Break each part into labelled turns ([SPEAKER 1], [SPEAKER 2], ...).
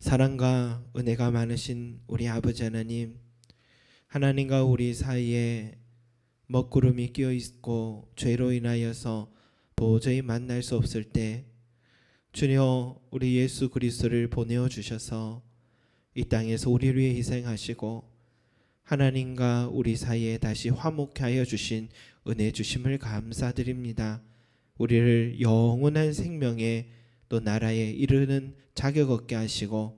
[SPEAKER 1] 사랑과 은혜가 많으신 우리 아버지 하나님, 하나님과 우리 사이에 먹구름이 끼어 있고 죄로 인하여서 도저히 만날 수 없을 때 주여 우리 예수 그리스도를 보내어 주셔서 이 땅에서 우리를 위해 희생하시고 하나님과 우리 사이에 다시 화목케 하여 주신 은혜 주심을 감사드립니다. 우리를 영원한 생명의 또 나라에 이르는 자격 얻게 하시고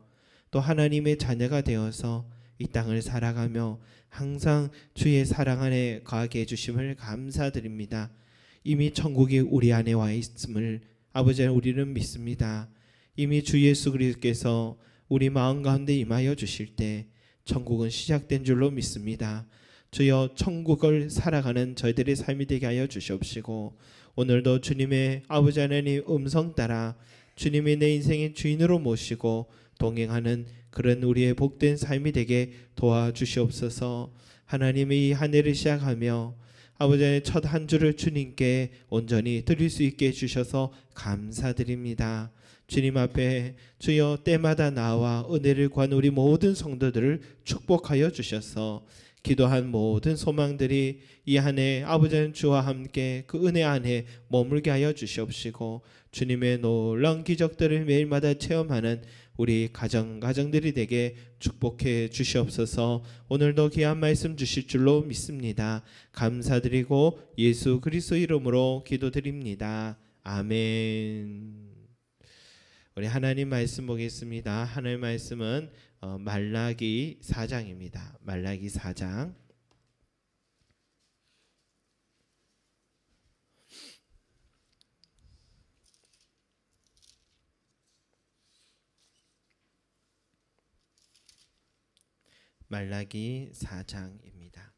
[SPEAKER 1] 또 하나님의 자녀가 되어서 이 땅을 살아가며 항상 주의 사랑 안에 거하게 해주심을 감사드립니다. 이미 천국이 우리 안에 와 있음을 아버지 우리는 믿습니다. 이미 주 예수 그리스도께서 우리 마음 가운데 임하여 주실 때 천국은 시작된 줄로 믿습니다. 주여 천국을 살아가는 저희들의 삶이 되게 하여 주시옵시고 오늘도 주님의 아버지 하나님 음성 따라 주님의 내 인생의 주인으로 모시고 동행하는 그런 우리의 복된 삶이 되게 도와주시옵소서. 하나님의 이 한 해를 시작하며 아버지 하나님 첫 한 주를 주님께 온전히 드릴 수 있게 해주셔서 감사드립니다. 주님 앞에 주여 때마다 나와 은혜를 구한 우리 모든 성도들을 축복하여 주셔서 기도한 모든 소망들이 이 한 해 아버지 하나님 주와 함께 그 은혜 안에 머물게 하여 주시옵시고 주님의 놀라운 기적들을 매일마다 체험하는 우리 가정들이 되게 축복해 주시옵소서. 오늘도 귀한 말씀 주실 줄로 믿습니다. 감사드리고 예수 그리스도 이름으로 기도드립니다. 아멘. 우리 하나님 말씀 보겠습니다. 하나님 말씀은 말라기 4장입니다. 말라기 4장. 말라기 4장입니다.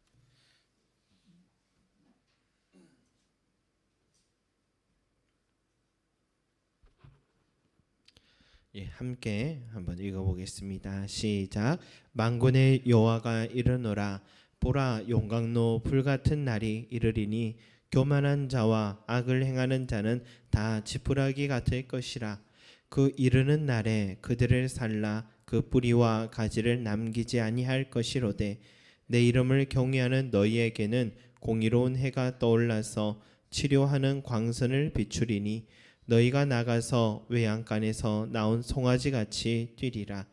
[SPEAKER 1] 예, 함께 한번 읽어보겠습니다. 시작. 만군의 여호와가 이르노라. 보라, 용광로 불같은 날이 이르리니 교만한 자와 악을 행하는 자는 다 지푸라기 같을 것이라. 그 이르는 날에 그들을 살라 그 뿌리와 가지를 남기지 아니할 것이로되 내 이름을 경외하는 너희에게는 공의로운 해가 떠올라서 치료하는 광선을 비추리니 너희가 나가서 외양간에서 나온 송아지같이 뛰리라.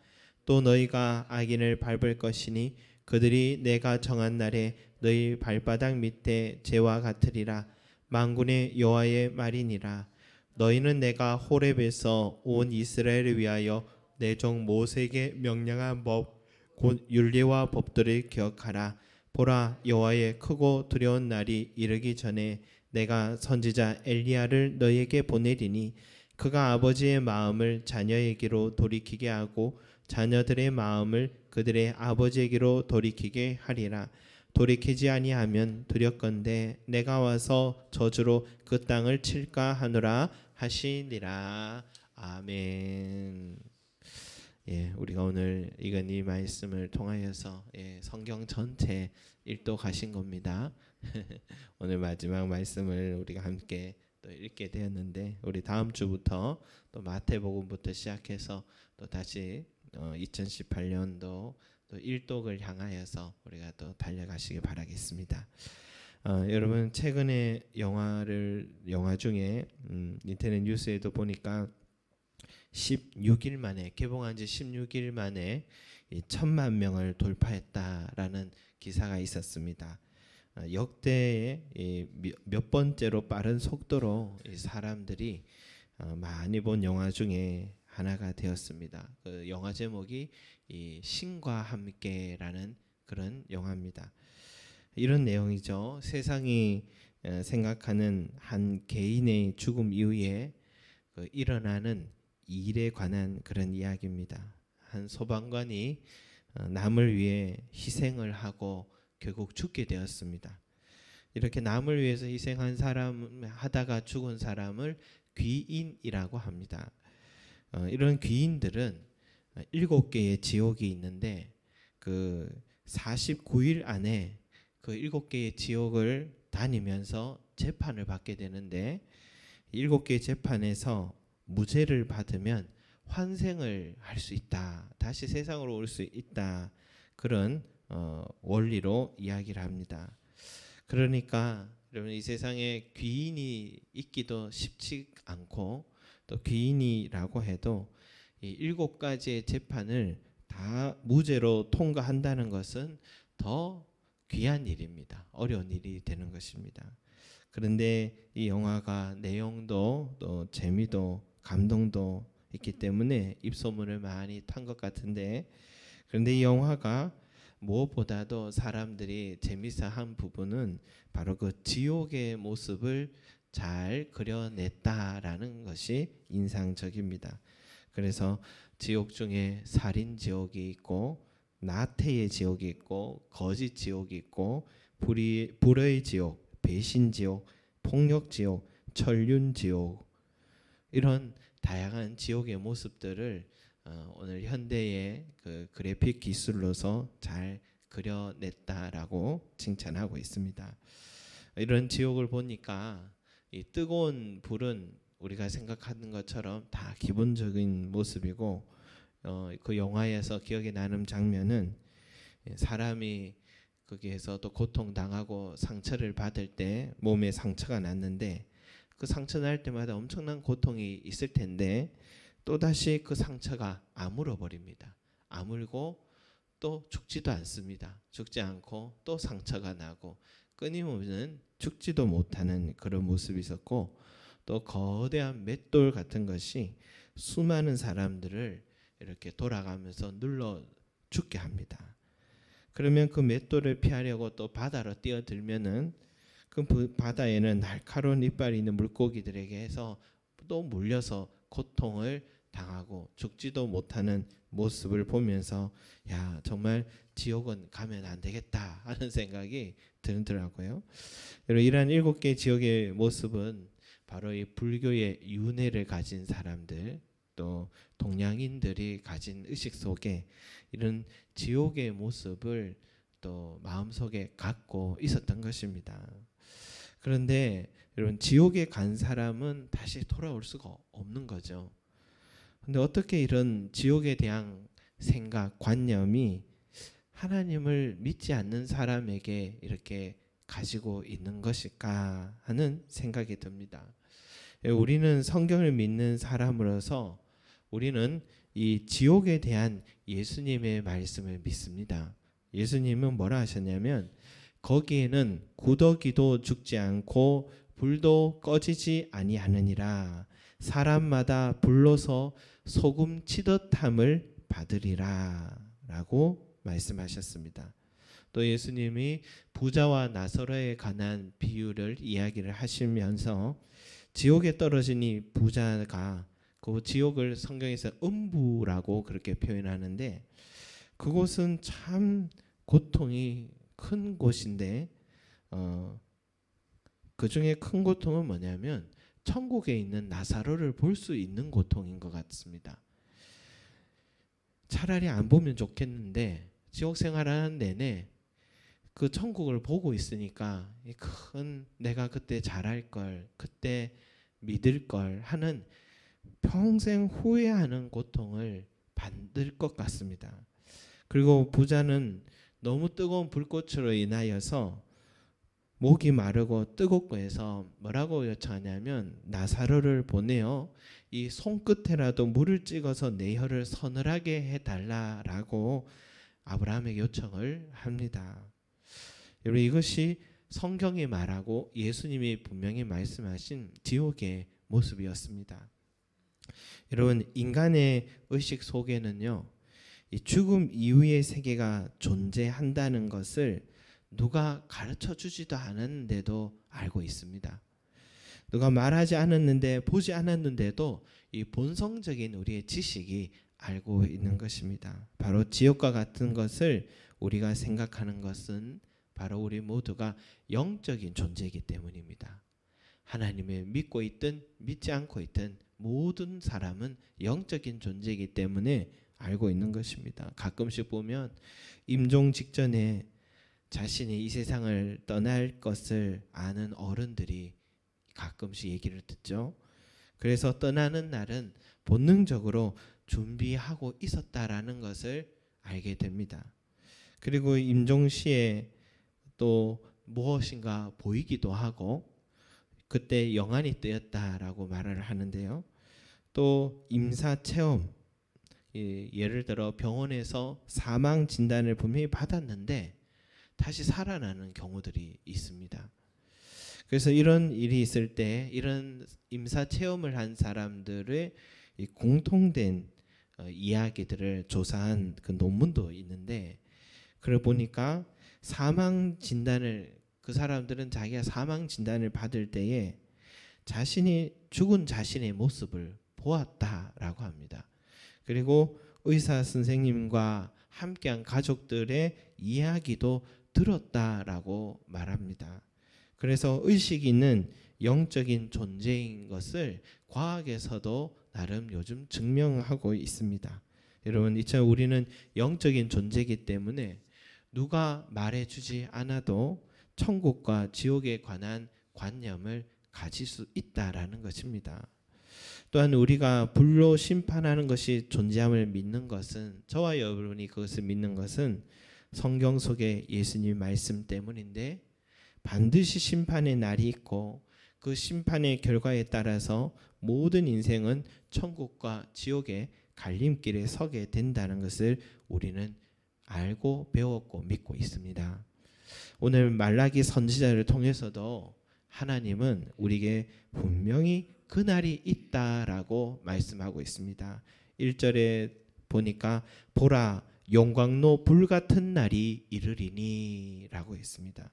[SPEAKER 1] 또 너희가 악인을 밟을 것이니 그들이 내가 정한 날에 너희 발바닥 밑에 재와 같으리라. 만군의 여호와의 말이니라. 너희는 내가 호렙에서 온 이스라엘을 위하여 내 종 모세에게 명령한 법 곧 율례와 법들을 기억하라. 보라, 여호와의 크고 두려운 날이 이르기 전에 내가 선지자 엘리야를 너희에게 보내리니 그가 아버지의 마음을 자녀에게로 돌이키게 하고 자녀들의 마음을 그들의 아버지에게로 돌이키게 하리라. 돌이키지 아니하면 두렵건대 내가 와서 저주로 그 땅을 칠까 하노라 하시니라. 아멘. 예, 우리가 오늘 읽은 이 말씀을 통하여서 성경 전체 일독하신 겁니다. 오늘 마지막 말씀을 우리가 함께 또 읽게 되었는데 우리 다음 주부터 또 마태복음부터 시작해서 또 다시 2018년도 또 일독을 향하여서 우리가 또 달려가시길 바라겠습니다. 여러분 최근에 영화 중에 인터넷 뉴스에도 보니까 16일 만에 개봉한 지 16일 만에 1000만 명을 돌파했다라는 기사가 있었습니다. 역대의 몇 번째로 빠른 속도로 사람들이 많이 본 영화 중에 하나가 되었습니다. 그 영화 제목이 신과 함께라는 그런 영화입니다. 이런 내용이죠. 세상이 생각하는 한 개인의 죽음 이후에 일어나는 일에 관한 그런 이야기입니다. 한 소방관이 남을 위해 희생을 하고 결국 죽게 되었습니다. 이렇게 남을 위해서 희생한 사람 하다가 죽은 사람을 귀인이라고 합니다. 이런 귀인들은 7개의 지옥이 있는데 그 49일 안에 그 7개의 지옥을 다니면서 재판을 받게 되는데 7개의 재판에서 무죄를 받으면 환생을 할 수 있다. 다시 세상으로 올 수 있다. 그런 원리로 이야기를 합니다. 그러니까 여러분 이 세상에 귀인이 있기도 쉽지 않고 또 귀인이라고 해도 이 7가지의 재판을 다 무죄로 통과한다는 것은 더 귀한 일입니다. 어려운 일이 되는 것입니다. 그런데 이 영화가 내용도 또 재미도 감동도 있기 때문에 입소문을 많이 탄 것 같은데, 그런데 이 영화가 무엇보다도 사람들이 재미있어 한 부분은 바로 그 지옥의 모습을 잘 그려냈다라는 것이 인상적입니다. 그래서 지옥 중에 살인 지옥이 있고 나태의 지옥이 있고 거짓 지옥이 있고 불의 지옥, 배신 지옥, 폭력 지옥, 천륜 지옥, 이런 다양한 지옥의 모습들을 오늘 현대의 그 그래픽 기술로서 잘 그려냈다라고 칭찬하고 있습니다. 이런 지옥을 보니까 이 뜨거운 불은 우리가 생각하는 것처럼 다 기본적인 모습이고, 그 영화에서 기억에 나는 장면은 사람이 거기에서 또 고통당하고 상처를 받을 때 몸에 상처가 났는데 그 상처 날 때마다 엄청난 고통이 있을 텐데 또다시 그 상처가 아물어 버립니다. 아물고 또 죽지도 않습니다. 죽지 않고 또 상처가 나고 끊임없는 죽지도 못하는 그런 모습이 있었고, 또 거대한 맷돌 같은 것이 수많은 사람들을 이렇게 돌아가면서 눌러 죽게 합니다. 그러면 그 맷돌을 피하려고 또 바다로 뛰어들면은 그 바다에는 날카로운 이빨이 있는 물고기들에게 해서 또 물려서 고통을 당하고 죽지도 못하는 모습을 보면서 야, 정말 지옥은 가면 안 되겠다 하는 생각이 들더라고요. 이러한 7개의 지옥의 모습은 바로 이 불교의 윤회를 가진 사람들, 또 동양인들이 가진 의식 속에 이런 지옥의 모습을 또 마음속에 갖고 있었던 것입니다. 그런데 여러분, 지옥에 간 사람은 다시 돌아올 수가 없는 거죠. 근데 어떻게 이런 지옥에 대한 생각, 관념이 하나님을 믿지 않는 사람에게 이렇게 가지고 있는 것일까 하는 생각이 듭니다. 우리는 성경을 믿는 사람으로서 우리는 이 지옥에 대한 예수님의 말씀을 믿습니다. 예수님은 뭐라 하셨냐면 거기에는 구더기도 죽지 않고 불도 꺼지지 아니하느니라. 사람마다 불로서 소금 치듯함을 받으리라 라고 말씀하셨습니다. 또 예수님이 부자와 나사로에 관한 비유를 이야기를 하시면서 지옥에 떨어진 이 부자가 그 지옥을 성경에서 음부라고 그렇게 표현하는데, 그곳은 참 고통이 큰 곳인데 그 중에 큰 고통은 뭐냐면 천국에 있는 나사로를 볼 수 있는 고통인 것 같습니다. 차라리 안 보면 좋겠는데 지옥 생활하는 내내 그 천국을 보고 있으니까 큰 내가 그때 잘할 걸, 그때 믿을 걸 하는 평생 후회하는 고통을 받을 것 같습니다. 그리고 부자는 너무 뜨거운 불꽃으로 인하여서 목이 마르고 뜨겁고 해서 뭐라고 요청하냐면 나사로를 보내어 이 손끝에라도 물을 찍어서 내 혀를 서늘하게 해달라라고 아브라함에게 요청을 합니다. 여러분, 이것이 성경이 말하고 예수님이 분명히 말씀하신 지옥의 모습이었습니다. 여러분, 인간의 의식 속에는요, 이 죽음 이후의 세계가 존재한다는 것을 누가 가르쳐 주지도 않았는데도 알고 있습니다. 누가 말하지 않았는데 보지 않았는데도 이 본성적인 우리의 지식이 알고 있는 것입니다. 바로 지옥과 같은 것을 우리가 생각하는 것은 바로 우리 모두가 영적인 존재이기 때문입니다. 하나님을 믿고 있든 믿지 않고 있든 모든 사람은 영적인 존재이기 때문에 알고 있는 것입니다. 가끔씩 보면 임종 직전에 자신이 이 세상을 떠날 것을 아는 어른들이 가끔씩 얘기를 듣죠. 그래서 떠나는 날은 본능적으로 준비하고 있었다라는 것을 알게 됩니다. 그리고 임종시에 또 무엇인가 보이기도 하고 그때 영안이 뜨였다라고 말을 하는데요. 또 임사체험, 예를 들어 병원에서 사망 진단을 분명히 받았는데 다시 살아나는 경우들이 있습니다. 그래서 이런 일이 있을 때 이런 임사체험을 한 사람들의 공통된 이야기들을 조사한 그 논문도 있는데, 그걸 보니까 사망 진단을, 그 사람들은 자기가 사망 진단을 받을 때에 자신이 죽은 자신의 모습을 보았다라고 합니다. 그리고 의사 선생님과 함께한 가족들의 이야기도 들었다라고 말합니다. 그래서 의식인은 영적인 존재인 것을 과학에서도 나름 요즘 증명하고 있습니다. 여러분, 이처럼 우리는 영적인 존재이기 때문에 누가 말해주지 않아도 천국과 지옥에 관한 관념을 가질 수 있다라는 것입니다. 또한 우리가 불로 심판하는 것이 존재함을 믿는 것은, 저와 여러분이 그것을 믿는 것은 성경 속의 예수님 말씀 때문인데, 반드시 심판의 날이 있고 그 심판의 결과에 따라서 모든 인생은 천국과 지옥의 갈림길에 서게 된다는 것을 우리는 알고 배웠고 믿고 있습니다. 오늘 말라기 선지자를 통해서도 하나님은 우리에게 분명히 그날이 있다라고 말씀하고 있습니다. 1절에 보니까 보라 용광로 불같은 날이 이르리니 라고 했습니다.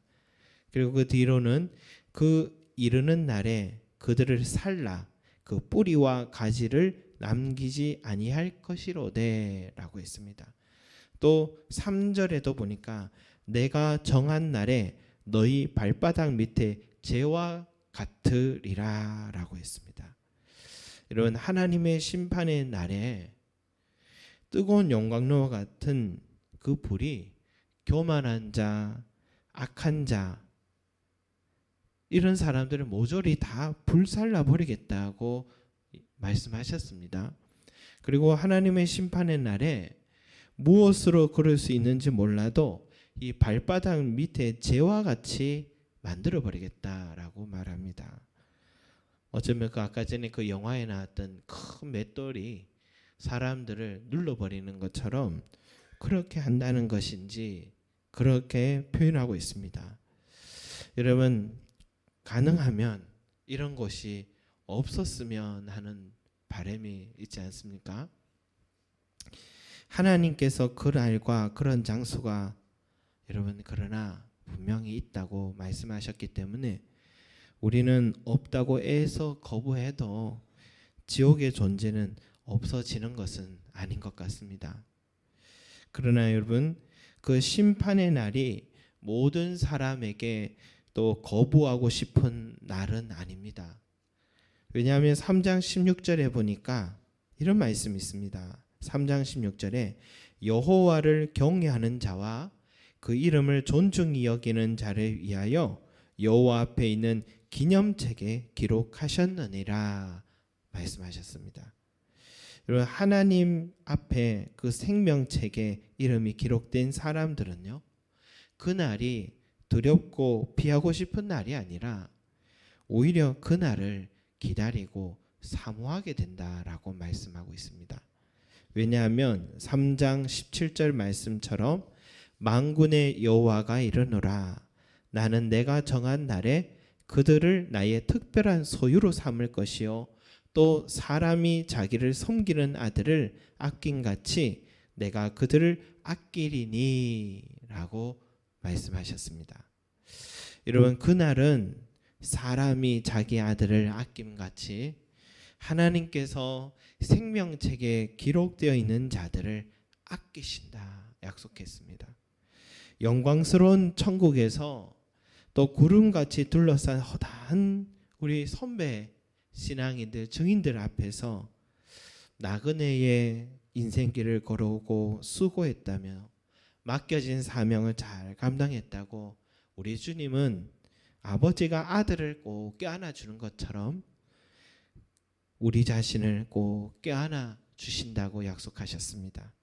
[SPEAKER 1] 그리고 그 뒤로는 그 이르는 날에 그들을 살라 그 뿌리와 가지를 남기지 아니할 것이로되 라고 했습니다. 또 3절에도 보니까 내가 정한 날에 너희 발바닥 밑에 재와 같으리라 라고 했습니다. 여러분, 하나님의 심판의 날에 뜨거운 용광로와 같은 그 불이 교만한 자, 악한 자, 이런 사람들을 모조리 다 불살라 버리겠다고 말씀하셨습니다. 그리고 하나님의 심판의 날에 무엇으로 그럴 수 있는지 몰라도 이 발바닥 밑에 재와 같이 만들어 버리겠다라고 말합니다. 어쩌면 그 아까 전에 그 영화에 나왔던 큰 맷돌이 사람들을 눌러버리는 것처럼 그렇게 한다는 것인지 그렇게 표현하고 있습니다. 여러분, 가능하면 이런 것이 없었으면 하는 바람이 있지 않습니까? 하나님께서 그 날과 그런 장소가 여러분 그러나 분명히 있다고 말씀하셨기 때문에 우리는 없다고 애써 거부해도 지옥의 존재는 없어지는 것은 아닌 것 같습니다. 그러나 여러분, 그 심판의 날이 모든 사람에게 또 거부하고 싶은 날은 아닙니다. 왜냐하면 3장 16절에 보니까 이런 말씀이 있습니다. 3장 16절에 여호와를 경외하는 자와 그 이름을 존중히 여기는 자를 위하여 여호와 앞에 있는 기념책에 기록하셨느니라 말씀하셨습니다. 여러분, 하나님 앞에 그 생명책에 이름이 기록된 사람들은요, 그날이 두렵고 피하고 싶은 날이 아니라 오히려 그날을 기다리고 사모하게 된다라고 말씀하고 있습니다. 왜냐하면 3장 17절 말씀처럼 만군의 여호와가 이르노라 나는 내가 정한 날에 그들을 나의 특별한 소유로 삼을 것이요 또 사람이 자기를 섬기는 아들을 아낀같이 내가 그들을 아끼리니 라고 말씀하셨습니다. 여러분, 그날은 사람이 자기 아들을 아낌같이 하나님께서 생명책에 기록되어 있는 자들을 아끼신다 약속했습니다. 영광스러운 천국에서 또 구름같이 둘러싼 허다한 우리 선배 신앙인들, 증인들 앞에서 나그네의 인생길을 걸어오고 수고했다며 맡겨진 사명을 잘 감당했다고 우리 주님은 아버지가 아들을 꼭 껴안아 주는 것처럼 우리 자신을 꼭 껴안아 주신다고 약속하셨습니다.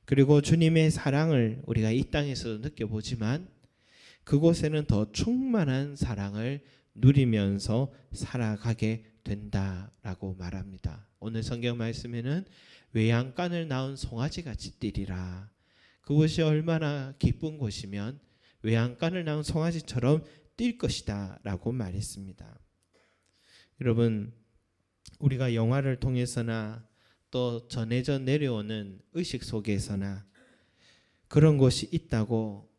[SPEAKER 1] 그리고 주님의 사랑을 우리가 이 땅에서 느껴보지만 그곳에는 더 충만한 사랑을 누리면서 살아가게 된다라고 말합니다. 오늘 성경 말씀에는 외양간을 낳은 송아지같이 뛰리라. 그곳이 얼마나 기쁜 곳이면 외양간을 낳은 송아지처럼 뛸 것이다 라고 말했습니다. 여러분, 우리가 영화를 통해서나 또 전해져 내려오는 의식 속에서나 그런 곳이 있다고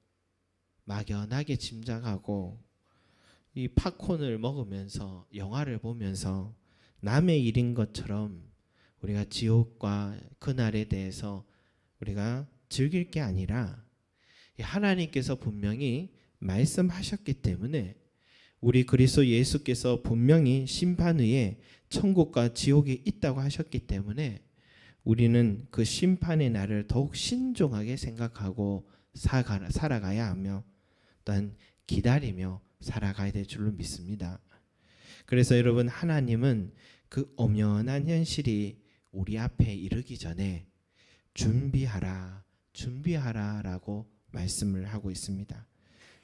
[SPEAKER 1] 막연하게 짐작하고 이 팝콘을 먹으면서 영화를 보면서 남의 일인 것처럼 우리가 지옥과 그날에 대해서 우리가 즐길 게 아니라 하나님께서 분명히 말씀하셨기 때문에 우리 그리스도 예수께서 분명히 심판 후에 천국과 지옥이 있다고 하셨기 때문에 우리는 그 심판의 날을 더욱 신중하게 생각하고 살아가야 하며 또한 기다리며 살아가야 될 줄로 믿습니다. 그래서 여러분, 하나님은 그 엄연한 현실이 우리 앞에 이르기 전에 준비하라 라고 말씀을 하고 있습니다.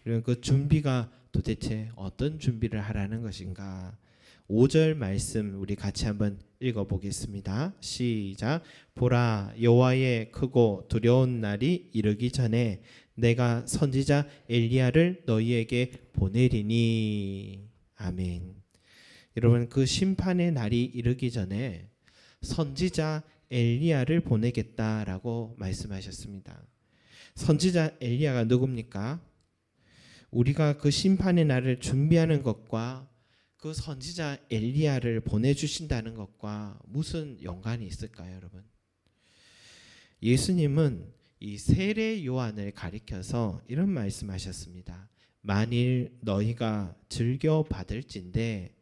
[SPEAKER 1] 그럼 그 준비가 도대체 어떤 준비를 하라는 것인가? 5절 말씀 우리 같이 한번 읽어보겠습니다. 시작. 보라, 여호와의 크고 두려운 날이 이르기 전에 내가 선지자 엘리야를 너희에게 보내리니. 아멘. 여러분, 그 심판의 날이 이르기 전에 선지자 엘리야를 보내겠다라고 말씀하셨습니다. 선지자 엘리야가 누굽니까? 우리가 그 심판의 날을 준비하는 것과 그 선지자 엘리야를 보내주신다는 것과 무슨 연관이 있을까요, 여러분? 예수님은 이 세례 요한을 가리켜서 이런 말씀하셨습니다. 만일 너희가 즐겨 받을진대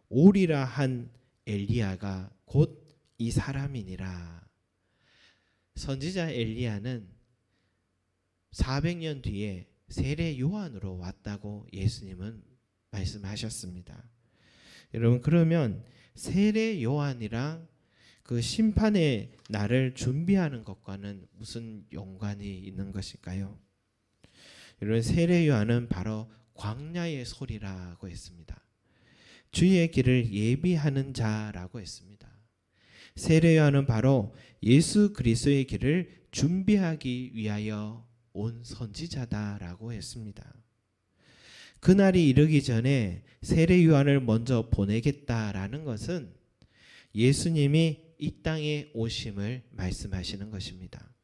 [SPEAKER 1] 오리라 한 엘리야가 곧 이 사람이니라. 선지자 엘리야는 400년 뒤에 세례 요한으로 왔다고 예수님은 말씀하셨습니다. 여러분, 그러면 세례 요한이랑 그 심판의 날을 준비하는 것과는 무슨 연관이 있는 것일까요? 여러분, 세례 요한은 바로 광야의 소리라고 했습니다. 주의 길을 예비하는 자라고 했습니다. 세례 요한은 바로 예수 그리스도의 길을 준비하기 위하여 온 선지자다라고 했습니다. 그날이 이르기 전에 세례 요한을 먼저 보내겠다라는 것은 예수님이 이 땅에 오심을 말씀하시는 것입니다.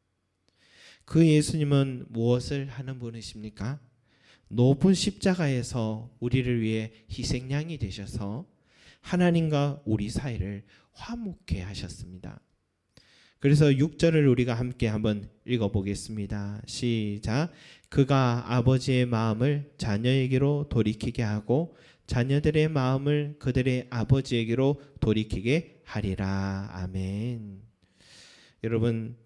[SPEAKER 1] 그 예수님은 무엇을 하는 분이십니까? 높은 십자가에서 우리를 위해 희생양이 되셔서 하나님과 우리 사이를 화목케 하셨습니다. 그래서 6절을 우리가 함께 한번 읽어보겠습니다. 시작. 그가 아버지의 마음을 자녀에게로 돌이키게 하고 자녀들의 마음을 그들의 아버지에게로 돌이키게 하리라. 아멘. 여러분,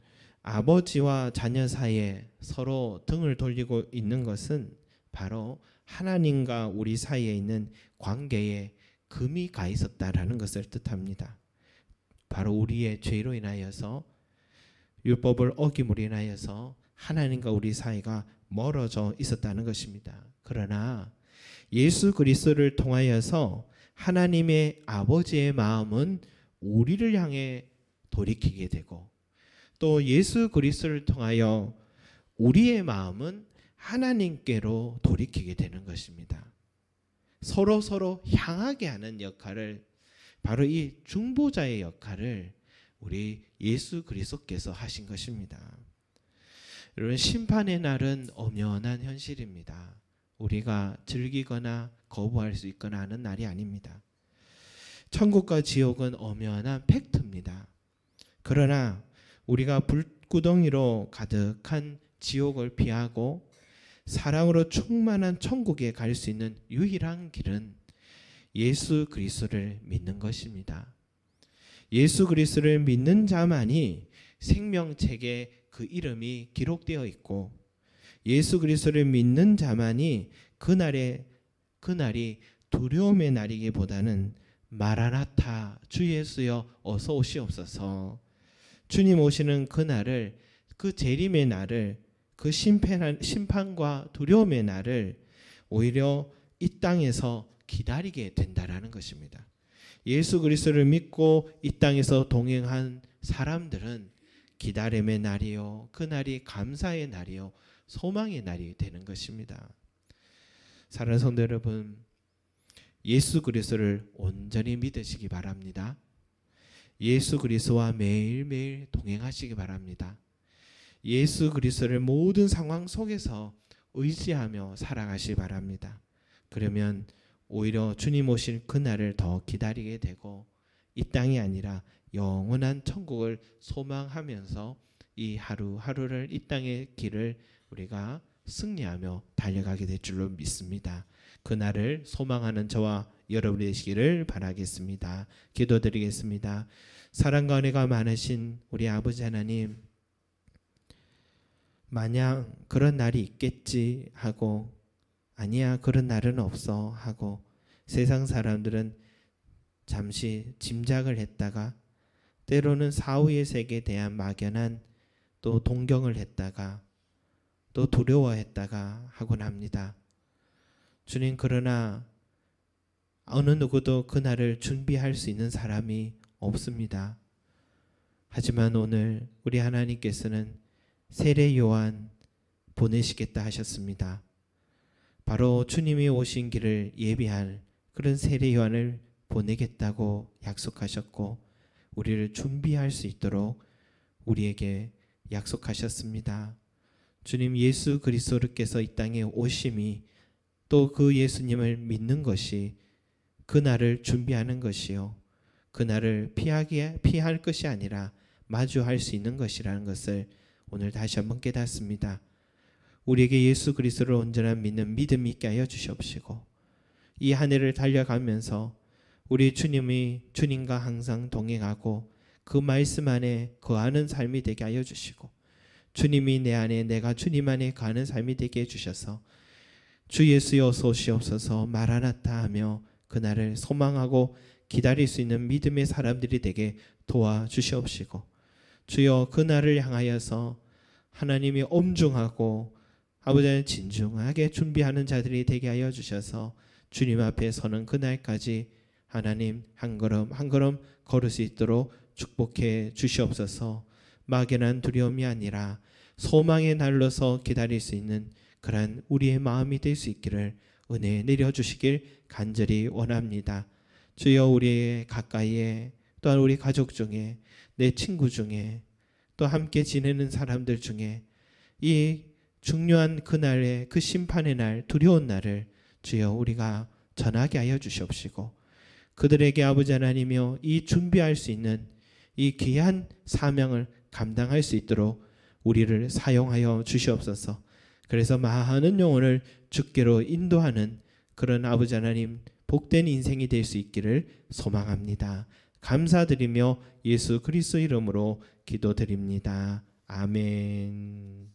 [SPEAKER 1] 아버지와 자녀 사이에 서로 등을 돌리고 있는 것은 바로 하나님과 우리 사이에 있는 관계에 금이 가 있었다라는 것을 뜻합니다. 바로 우리의 죄로 인하여서 율법을 어김으로 인하여서 하나님과 우리 사이가 멀어져 있었다는 것입니다. 그러나 예수 그리스도를 통하여서 하나님의 아버지의 마음은 우리를 향해 돌이키게 되고 또 예수 그리스도를 통하여 우리의 마음은 하나님께로 돌이키게 되는 것입니다. 서로 향하게 하는 역할을, 바로 이 중보자의 역할을 우리 예수 그리스도께서 하신 것입니다. 여러분, 심판의 날은 엄연한 현실입니다. 우리가 즐기거나 거부할 수 있거나 하는 날이 아닙니다. 천국과 지옥은 엄연한 팩트입니다. 그러나 우리가 불구덩이로 가득한 지옥을 피하고 사랑으로 충만한 천국에 갈 수 있는 유일한 길은 예수 그리스도를 믿는 것입니다. 예수 그리스도를 믿는 자만이 생명책에 그 이름이 기록되어 있고 예수 그리스도를 믿는 자만이 그날이 두려움의 날이기보다는 마라나타 주 예수여 어서 오시옵소서, 주님 오시는 그 날을, 그 재림의 날을, 그 심판과 두려움의 날을 오히려 이 땅에서 기다리게 된다라는 것입니다. 예수 그리스도를 믿고 이 땅에서 동행한 사람들은 기다림의 날이요, 그 날이 감사의 날이요, 소망의 날이 되는 것입니다. 사랑하는 성도 여러분, 예수 그리스도를 온전히 믿으시기 바랍니다. 예수 그리스도와 매일매일 동행하시기 바랍니다. 예수 그리스도를 모든 상황 속에서 의지하며 살아가시기 바랍니다. 그러면 오히려 주님 오실 그날을 더 기다리게 되고 이 땅이 아니라 영원한 천국을 소망하면서 이 하루하루를, 이 땅의 길을 우리가 승리하며 달려가게 될 줄로 믿습니다. 그날을 소망하는 저와 여러분이 되시기를 바라겠습니다. 기도드리겠습니다. 사랑과 은혜가 많으신 우리 아버지 하나님, 마냥 그런 날이 있겠지 하고, 아니야 그런 날은 없어 하고 세상 사람들은 잠시 짐작을 했다가, 때로는 사후의 세계에 대한 막연한 또 동경을 했다가 또 두려워했다가 하곤 합니다. 주님, 그러나 어느 누구도 그날을 준비할 수 있는 사람이 없습니다. 하지만 오늘 우리 하나님께서는 세례 요한 보내시겠다 하셨습니다. 바로 주님이 오신 길을 예비할 그런 세례 요한을 보내겠다고 약속하셨고, 우리를 준비할 수 있도록 우리에게 약속하셨습니다. 주님 예수 그리스도께서 이 땅에 오심이, 또 그 예수님을 믿는 것이 그날을 준비하는 것이요, 그날을 피할 것이 아니라 마주할 수 있는 것이라는 것을 오늘 다시 한번 깨닫습니다. 우리에게 예수 그리스도를 온전한 믿는 믿음이 있게 하여 주시옵시고, 이 한 해를 달려가면서 우리 주님과 항상 동행하고 그 말씀 안에 거하는 삶이 되게 하여 주시고, 주님이 내 안에, 내가 주님 안에 거하는 삶이 되게 해주셔서 주 예수여 어서 오시옵소서 마라나타 하며 그날을 소망하고 기다릴 수 있는 믿음의 사람들이 되게 도와주시옵시고, 주여 그날을 향하여서 하나님이 엄중하고 아버지는 진중하게 준비하는 자들이 되게 하여 주셔서 주님 앞에 서는 그날까지 하나님 한 걸음 한 걸음 걸을 수 있도록 축복해 주시옵소서. 막연한 두려움이 아니라 소망의 날로서 기다릴 수 있는 그러한 우리의 마음이 될 수 있기를 은혜 내려주시길 간절히 원합니다. 주여, 우리의 가까이에, 또한 우리 가족 중에, 내 친구 중에, 또 함께 지내는 사람들 중에 이 중요한 그날의, 그 심판의 날, 두려운 날을 주여 우리가 전하게 하여 주시옵시고, 그들에게 아버지 하나님이여 이 준비할 수 있는 이 귀한 사명을 감당할 수 있도록 우리를 사용하여 주시옵소서. 그래서 많은 영혼을 주께로 인도하는 그런 아버지 하나님 복된 인생이 될 수 있기를 소망합니다. 감사드리며 예수 그리스도 이름으로 기도드립니다. 아멘.